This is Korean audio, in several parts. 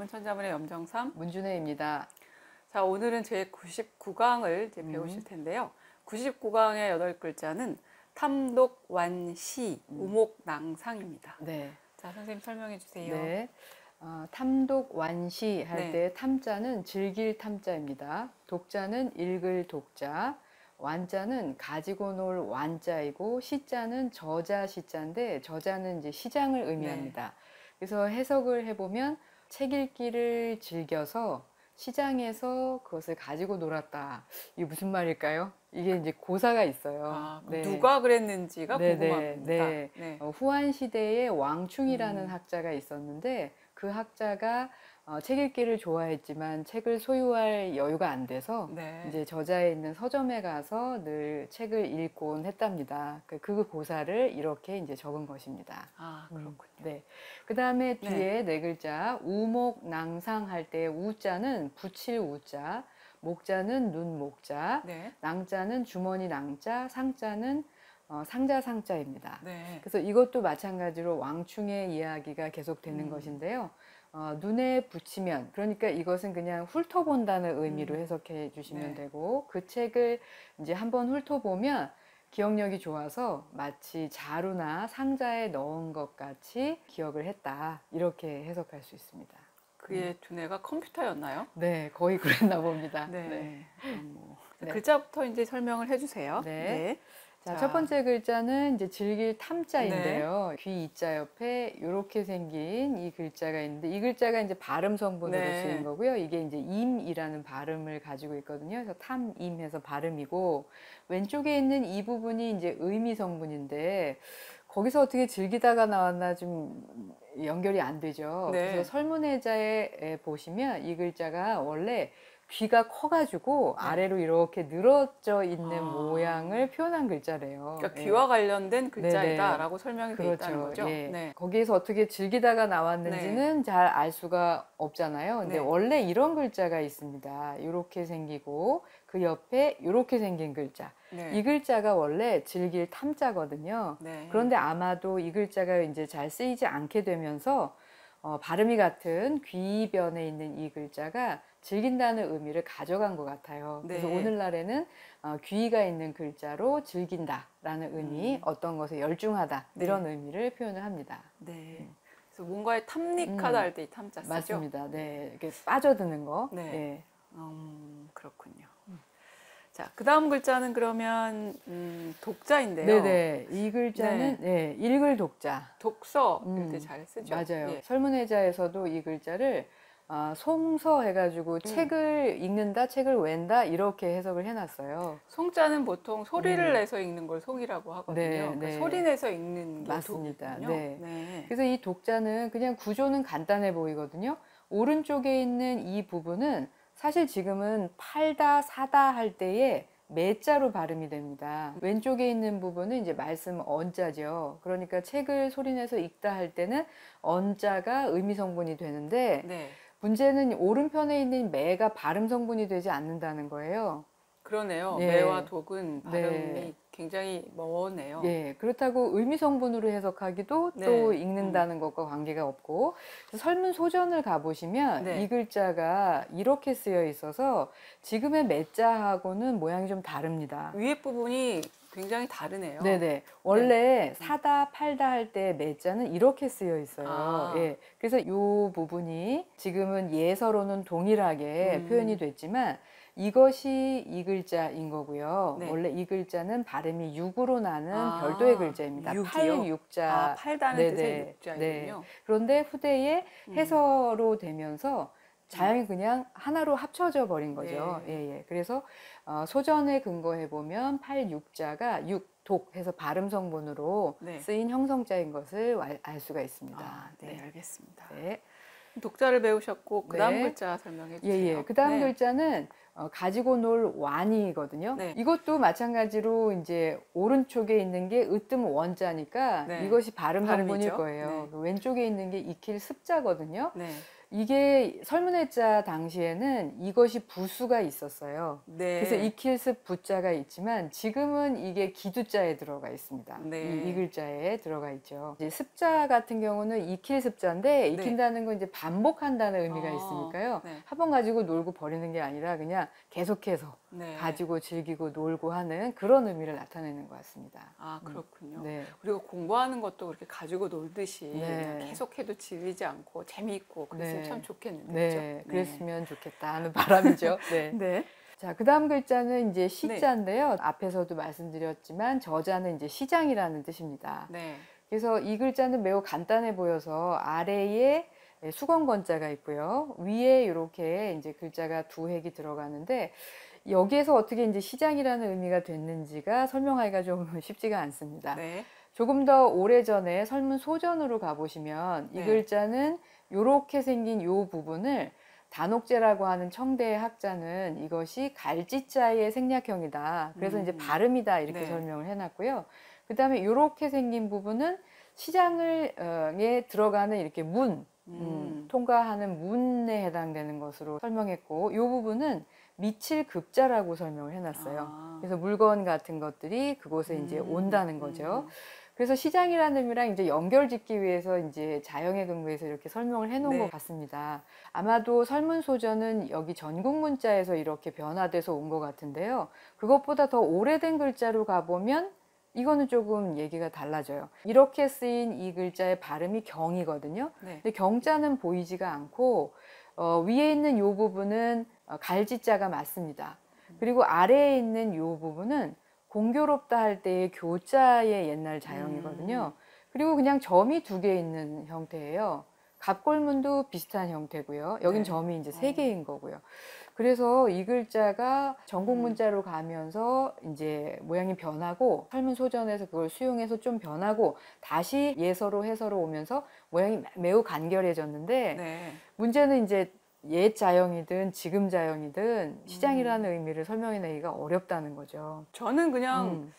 한문 천자문의 염정삼 문준혜입니다. 자, 오늘은 제 99강을 이제 배우실 텐데요. 99강의 8글자는 탐독, 완시, 우목낭상입니다. 네. 자, 선생님 설명해 주세요. 네. 탐독 완시 할 네. 때 탐자는 즐길 탐자입니다. 독자는 읽을 독자, 완자는 가지고 놀 완자이고 시자는 저자 시자인데 저자는 이제 시장을 의미합니다. 그래서 해석을 해보면 책 읽기를 즐겨서 시장에서 그것을 가지고 놀았다. 이게 무슨 말일까요? 이게 이제 고사가 있어요. 아, 누가 그랬는지가 궁금합니다. 네. 후한 시대에 왕충이라는 음. 학자가 있었는데 그 학자가 책 읽기를 좋아했지만 책을 소유할 여유가 안 돼서 이제 저자에 있는 서점에 가서 늘 책을 읽곤 했답니다. 그 고사를 이렇게 이제 적은 것입니다. 아, 그렇군요. 네. 그 다음에 뒤에 네 글자 우목낭상 할 때 우자는 붙일 우자, 목자는 눈 목자, 낭자는 주머니 낭자, 상자는 상자 상자입니다. 그래서 이것도 마찬가지로 왕충의 이야기가 계속되는 것인데요. 눈에 붙이면, 그러니까 이것은 그냥 훑어본다는 의미로 해석해 주시면 되고, 그 책을 이제 한번 훑어보면 기억력이 좋아서 마치 자루나 상자에 넣은 것 같이 기억을 했다. 이렇게 해석할 수 있습니다. 그의 두뇌가 컴퓨터였나요? 네, 거의 그랬나 봅니다. 글자부터 이제 설명을 해주세요. 자, 첫 번째 글자는 이제 즐길 탐자인데요. 귀 이자 옆에 이렇게 생긴 이 글자가 있는데 이 글자가 이제 발음 성분으로 쓰인 거고요. 이게 이제 임이라는 발음을 가지고 있거든요. 그래서 탐임해서 발음이고 왼쪽에 있는 이 부분이 이제 의미 성분인데 거기서 어떻게 즐기다가 나왔나 좀 연결이 안 되죠. 그래서 설문해자에 보시면 이 글자가 원래 귀가 커가지고 아래로 이렇게 늘어져 있는 모양을 표현한 글자래요. 그러니까 귀와 관련된 글자이다라고 설명이 되어 있다는 거죠. 거기에서 어떻게 즐기다가 나왔는지는 잘 알 수가 없잖아요. 근데 원래 이런 글자가 있습니다. 이렇게 생기고 그 옆에 이렇게 생긴 글자. 이 글자가 원래 즐길 탐자거든요. 그런데 아마도 이 글자가 이제 잘 쓰이지 않게 되면서 발음이 같은 귀변에 있는 이 글자가 즐긴다는 의미를 가져간 것 같아요. 그래서 오늘날에는 귀가 있는 글자로 즐긴다라는 의미, 어떤 것에 열중하다 이런 의미를 표현을 합니다. 그래서 뭔가에 탐닉하다 할 때 이 탐자 쓰죠? 맞습니다. 이렇게 빠져드는 거. 그렇군요. 자, 그 다음 글자는 그러면 독자인데요. 이 글자는 읽을 독자. 독서 이렇게 잘 쓰죠. 맞아요. 설문해자에서도 이 글자를 송서 해가지고 책을 읽는다, 책을 웬다 이렇게 해석을 해놨어요. 송자는 보통 소리를 내서 읽는 걸 송이라고 하거든요. 그러니까 소리 내서 읽는 게 맞습니다. 독이군요. 그래서 이 독자는 그냥 구조는 간단해 보이거든요. 오른쪽에 있는 이 부분은 사실 지금은 팔다, 사다 할 때에 매자로 발음이 됩니다. 왼쪽에 있는 부분은 이제 말씀 언자죠. 그러니까 책을 소리내서 읽다 할 때는 언자가 의미 성분이 되는데 문제는 오른편에 있는 매가 발음 성분이 되지 않는다는 거예요. 그러네요. 매와 독은 발음이 굉장히 머네요. 그렇다고 의미 성분으로 해석하기도 또 읽는다는 것과 관계가 없고 설문 소전을 가보시면 이 글자가 이렇게 쓰여 있어서 지금의 매자하고는 모양이 좀 다릅니다. 위에 부분이 굉장히 다르네요. 원래 사다 팔다 할 때 매자는 이렇게 쓰여 있어요. 그래서 이 부분이 지금은 예서로는 동일하게 표현이 됐지만 이것이 이 글자인 거고요. 원래 이 글자는 발음이 육으로 나는 별도의 글자입니다. 팔육자. 팔다는 뜻의 육자이군요. 그런데 후대에 해서로 되면서 자연히 그냥 하나로 합쳐져 버린 거죠. 그래서 소전에 근거해 보면 팔육자가 육독 해서 발음 성분으로 쓰인 형성자인 것을 알 수가 있습니다. 알겠습니다. 독자를 배우셨고 그 다음 글자 설명해 주세요. 그 다음 글자는 가지고 놀 완이거든요. 이것도 마찬가지로 이제 오른쪽에 있는 게 으뜸 원자니까 이것이 발음 성분일 거예요. 왼쪽에 있는 게 익힐 습자거든요. 이게 설문해자 당시에는 이것이 부수가 있었어요. 네. 그래서 익힐습 부자가 있지만 지금은 이게 기두자에 들어가 있습니다. 네. 이 글자에 들어가 있죠. 이제 습자 같은 경우는 익힐습자인데 익힌다는 건 이제 반복한다는 의미가 있으니까요. 네. 한 번 가지고 놀고 버리는 게 아니라 그냥 계속해서 네. 가지고 즐기고 놀고 하는 그런 의미를 나타내는 것 같습니다. 아, 그렇군요. 네. 그리고 공부하는 것도 그렇게 가지고 놀듯이 네. 그냥 계속해도 질리지 않고 재미있고 그랬으면 네. 참 좋겠는데. 네, 그렇죠? 그랬으면 좋겠다 하는 바람이죠. 네. 네. 자, 그 다음 글자는 이제 시자인데요. 앞에서도 말씀드렸지만 저자는 이제 시장이라는 뜻입니다. 네. 그래서 이 글자는 매우 간단해 보여서 아래에 수건건자가 있고요. 위에 이렇게 이제 글자가 두 획이 들어가는데 여기에서 어떻게 이제 시장이라는 의미가 됐는지가 설명하기가 좀 쉽지가 않습니다. 네. 조금 더 오래전에 설문 소전으로 가보시면 이 네. 글자는 이렇게 생긴 이 부분을 단옥제라고 하는 청대의 학자는 이것이 갈지자의 생략형이다. 그래서 이제 발음이다 이렇게 네. 설명을 해놨고요. 그 다음에 이렇게 생긴 부분은 시장에 들어가는 이렇게 문, 통과하는 문에 해당되는 것으로 설명했고 이 부분은 미칠 급자라고 설명을 해놨어요. 아. 그래서 물건 같은 것들이 그곳에 이제 온다는 거죠. 그래서 시장이라는 의미랑 이제 연결짓기 위해서 이제 자영의 근거에서 이렇게 설명을 해놓은 네. 것 같습니다. 아마도 설문소전은 여기 전국문자에서 이렇게 변화돼서 온 것 같은데요. 그것보다 더 오래된 글자로 가보면 이거는 조금 얘기가 달라져요. 이렇게 쓰인 이 글자의 발음이 경이거든요. 네. 근데 경자는 보이지가 않고 위에 있는 이 부분은 갈지자가 맞습니다. 그리고 아래에 있는 이 부분은 공교롭다 할 때의 교자의 옛날 자형이거든요. 그리고 그냥 점이 두 개 있는 형태예요. 갑골문도 비슷한 형태고요. 여긴 네. 점이 이제 세 개인 거고요. 그래서 이 글자가 전국 문자로 가면서 이제 모양이 변하고 설문소전에서 그걸 수용해서 좀 변하고 다시 예서로 해서로 오면서 모양이 매우 간결해졌는데 네. 문제는 이제 옛 자형이든 지금 자형이든 시장이라는 의미를 설명해내기가 어렵다는 거죠. 저는 그냥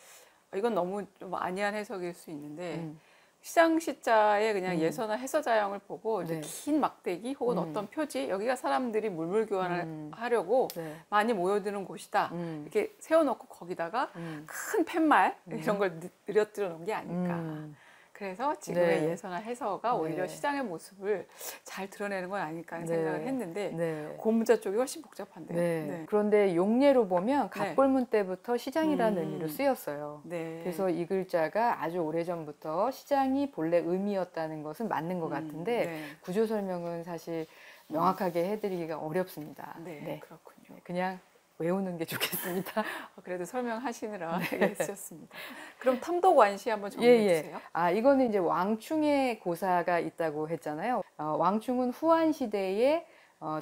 이건 너무 좀 안이한 해석일 수 있는데 음. 시장 시자에 그냥 예서나 해서 자형을 보고 이제 네. 긴 막대기 혹은 어떤 표지 여기가 사람들이 물물 교환을 하려고 네. 많이 모여드는 곳이다 이렇게 세워놓고 거기다가 큰 팻말 이런 걸 늘어뜨려 놓은 게 아닐까. 그래서 지금의 네. 예서나 해서가 오히려 네. 시장의 모습을 잘 드러내는 건 아닐까 하는 네. 생각을 했는데 네. 고문자 쪽이 훨씬 복잡한데요. 네. 네. 그런데 용례로 보면 네. 갑골문 때부터 시장이라는 의미로 쓰였어요. 네. 그래서 이 글자가 아주 오래전부터 시장이 본래 의미였다는 것은 맞는 것 같은데 네. 구조 설명은 사실 명확하게 해드리기가 어렵습니다. 네, 그렇군요. 그냥 외우는 게 좋겠습니다. 그래도 설명하시느라 애쓰셨습니다. 그럼 탐독완시 한번 정리해 주세요. 아, 이거는 이제 왕충의 고사가 있다고 했잖아요. 왕충은 후한 시대에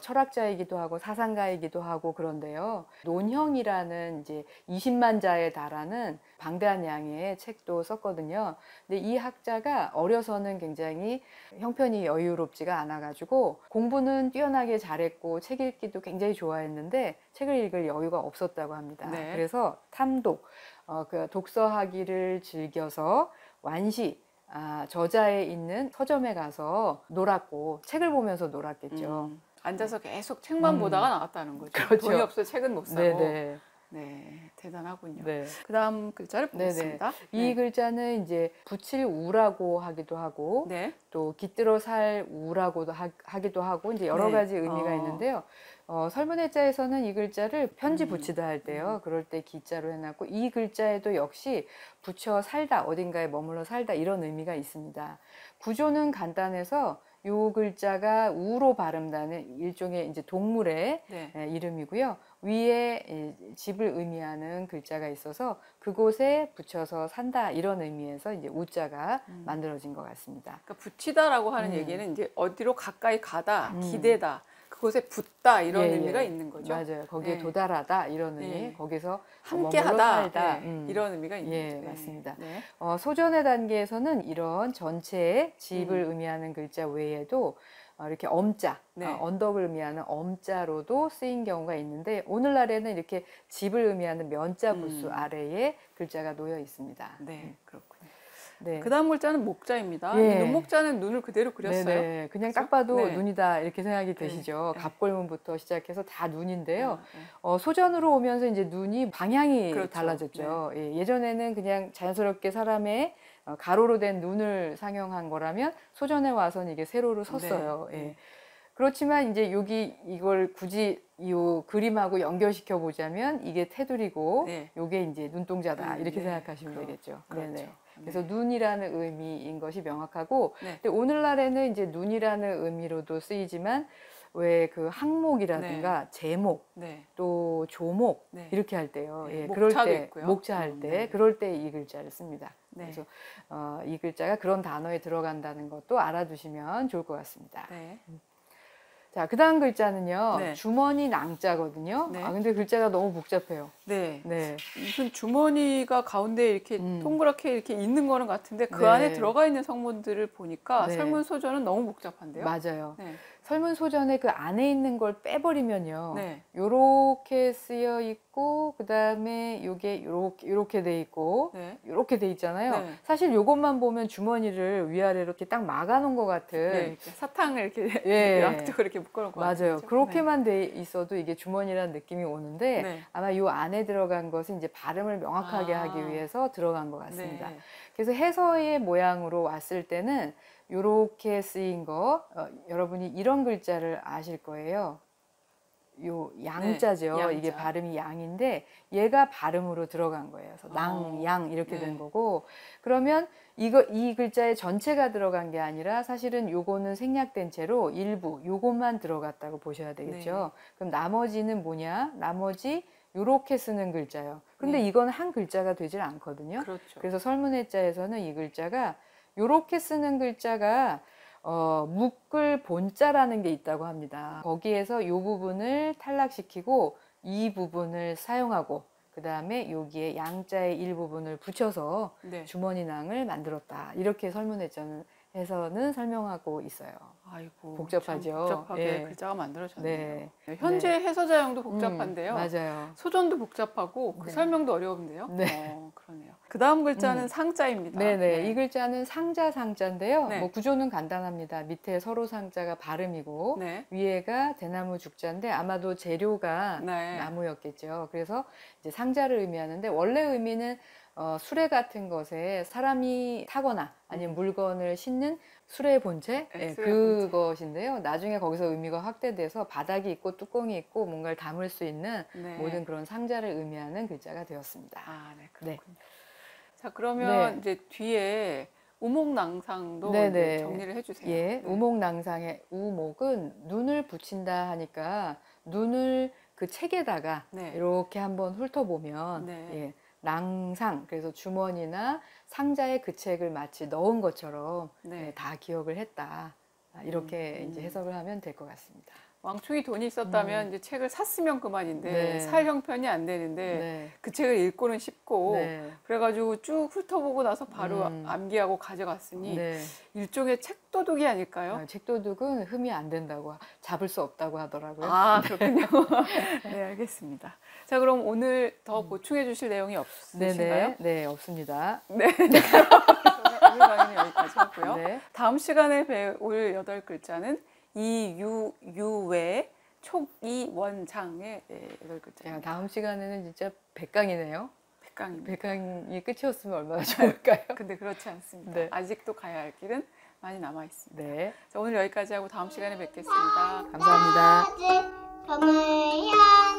철학자이기도 하고 사상가이기도 하고 그런데요. 논형이라는 이제 20만 자에 달하는 방대한 양의 책도 썼거든요. 근데 이 학자가 어려서는 굉장히 형편이 여유롭지가 않아가지고 공부는 뛰어나게 잘했고 책 읽기도 굉장히 좋아했는데 책을 읽을 여유가 없었다고 합니다. 네. 그래서 탐독, 그 독서하기를 즐겨서 완시, 저자에 있는 서점에 가서 놀았고 책을 보면서 놀았겠죠. 앉아서 계속 책만 보다가 나왔다는 거죠. 그렇죠. 돈이 없어 책은 못 사고. 네네. 네, 대단하군요. 네. 그다음 글자를 보겠습니다. 이 글자는 이제 붙일 우라고 하기도 하고 네. 또 깃들어 살 우라고도 하기도 하고 이제 여러 네. 가지 의미가 있는데요. 설문해자에서는 이 글자를 편지 붙이다 할 때요. 그럴 때 기자로 해놨고 이 글자에도 역시 붙여 살다 어딘가에 머물러 살다 이런 의미가 있습니다. 구조는 간단해서 요 글자가 우로 발음되는 일종의 이제 동물의 이름이고요. 위에 집을 의미하는 글자가 있어서 그곳에 붙여서 산다 이런 의미에서 이제 우자가 만들어진 것 같습니다. 그러니까 붙이다라고 하는 얘기는 이제 어디로 가까이 가다, 기대다, 그곳에 붙다 이런 의미가 있는 거죠. 맞아요. 거기에 도달하다 이런 의미, 거기서 함께하다 살다 이런 의미가 있는 거죠. 맞습니다. 네. 소전의 단계에서는 이런 전체의 집을 의미하는 글자 외에도 이렇게 엄자, 언덕을 의미하는 엄자로도 쓰인 경우가 있는데 오늘날에는 이렇게 집을 의미하는 면자 부수 아래에 글자가 놓여 있습니다. 네, 그렇군요. 네. 그 다음 글자는 목자입니다. 예. 눈목자는 눈을 그대로 그렸어요. 네네. 그냥 그렇죠? 딱 봐도 네. 눈이다 이렇게 생각이 되시죠. 네. 갑골문부터 시작해서 다 눈인데요. 네. 소전으로 오면서 이제 눈이 방향이 그렇죠. 달라졌죠. 네. 예전에는 그냥 자연스럽게 사람의 가로로 된 눈을 상영한 거라면 소전에 와서는 이게 세로로 섰어요. 네. 예. 그렇지만 이제 여기 이걸 굳이 이 그림하고 연결시켜 보자면 이게 테두리고 네. 요게 이제 눈동자다 이렇게 네. 생각하시면 되겠죠. 그렇죠. 네네. 그래서 눈이라는 의미인 것이 명확하고, 네. 근데 오늘날에는 이제 눈이라는 의미로도 쓰이지만 왜 그 항목이라든가 제목, 네. 또 조목 네. 이렇게 할 때요. 네. 예, 목차도 그럴 때 있고요. 목차 할 때 네. 그럴 때 이 글자를 씁니다. 네. 그래서 이 글자가 그런 단어에 들어간다는 것도 알아두시면 좋을 것 같습니다. 네. 자, 그 다음 글자는요. 네. 주머니 낭자거든요. 네. 근데 글자가 너무 복잡해요. 네. 네. 무슨 주머니가 가운데 이렇게 동그랗게 이렇게 있는 거는 같은데 그 네. 안에 들어가 있는 성분들을 보니까 네. 설문소전은 너무 복잡한데요. 맞아요. 네. 설문소전에 그 안에 있는 걸 빼버리면요. 네. 요렇게 쓰여 있고, 그 다음에 요게 요렇게 돼 있고, 네. 요렇게 돼 있잖아요. 네. 사실 요것만 보면 주머니를 위아래로 이렇게 딱 막아놓은 것 같은. 네. 이렇게 사탕을 이렇게 예. 양쪽으로 이렇게 묶어놓은 거 맞아요. 같죠? 그렇게만 돼 있어도 이게 주머니라는 느낌이 오는데 네. 아마 요 안에 들어간 것은 이제 발음을 명확하게 하기 위해서 들어간 것 같습니다. 네. 그래서 해서의 모양으로 왔을 때는 요렇게 쓰인 거, 여러분이 이런 글자를 아실 거예요. 요 양자죠. 네, 양자. 이게 발음이 양인데 얘가 발음으로 들어간 거예요. 그래서 양 이렇게 네. 된 거고, 그러면 이 글자의 전체가 들어간 게 아니라 사실은 요거는 생략된 채로 일부 요것만 들어갔다고 보셔야 되겠죠. 네. 그럼 나머지는 뭐냐? 나머지 요렇게 쓰는 글자예요. 근데 네. 이건 한 글자가 되질 않거든요. 그렇죠. 그래서 설문해자에서는 이 글자가 요렇게 쓰는 글자가 묶을 본자라는 게 있다고 합니다. 거기에서 이 부분을 탈락시키고 이 부분을 사용하고 그 다음에 여기에 양자의 일부분을 붙여서 네. 주머니낭을 만들었다. 이렇게 설문해서는 설명하고 있어요. 아이고, 복잡하죠. 복잡하게 예. 글자가 만들어졌네요. 네. 현재 해서자용도 복잡한데요. 맞아요. 소전도 복잡하고 그 네. 설명도 어려운데요. 네. 그러네요. 그 다음 글자는 상자입니다. 네네. 네. 이 글자는 상자인데요. 네. 뭐 구조는 간단합니다. 밑에 서로 상자가 발음이고 네. 위에가 대나무 죽자인데 아마도 재료가 네. 나무였겠죠. 그래서 이제 상자를 의미하는데 원래 의미는 수레 같은 것에 사람이 타거나 아니면 물건을 싣는 수레 본체, 네, 예, 수레 그것인데요. 나중에 거기서 의미가 확대돼서 바닥이 있고 뚜껑이 있고 뭔가를 담을 수 있는 네. 모든 그런 상자를 의미하는 글자가 되었습니다. 아, 네, 그렇군요. 자, 그러면 이제 뒤에 우목낭상도 이제 정리를 해주세요. 예, 네. 우목낭상의 우목은 눈을 붙인다 하니까 눈을 그 책에다가 네. 이렇게 한번 훑어보면 네. 예, 낭상, 그래서 주머니나 상자에 그 책을 마치 넣은 것처럼 네. 다 기억을 했다. 이렇게 이제 해석을 하면 될 것 같습니다. 왕충이 돈이 있었다면 이제 책을 샀으면 그만인데 네. 살 형편이 안 되는데 네. 그 책을 읽고는 싶고 네. 그래가지고 쭉 훑어보고 나서 바로 암기하고 가져갔으니 네. 일종의 책도둑이 아닐까요? 책도둑은 흠이 안 된다고, 잡을 수 없다고 하더라고요. 아, 그렇군요. 네, 알겠습니다. 자, 그럼 오늘 더 보충해 주실 내용이 없으신가요? 네, 없습니다. 네. 오늘 강의는 여기까지 하고요. 네. 다음 시간에 배울 8글자는 이유외 촉이원장의 8글자입니다. 다음 시간에는 진짜 100강이네요. 100강입니다. 100강이 끝이었으면 얼마나 좋을까요? 근데 그렇지 않습니다. 네. 아직도 가야 할 길은 많이 남아 있습니다. 네. 자, 오늘 여기까지 하고 다음 시간에 뵙겠습니다. 감사합니다. 아직 밤을 향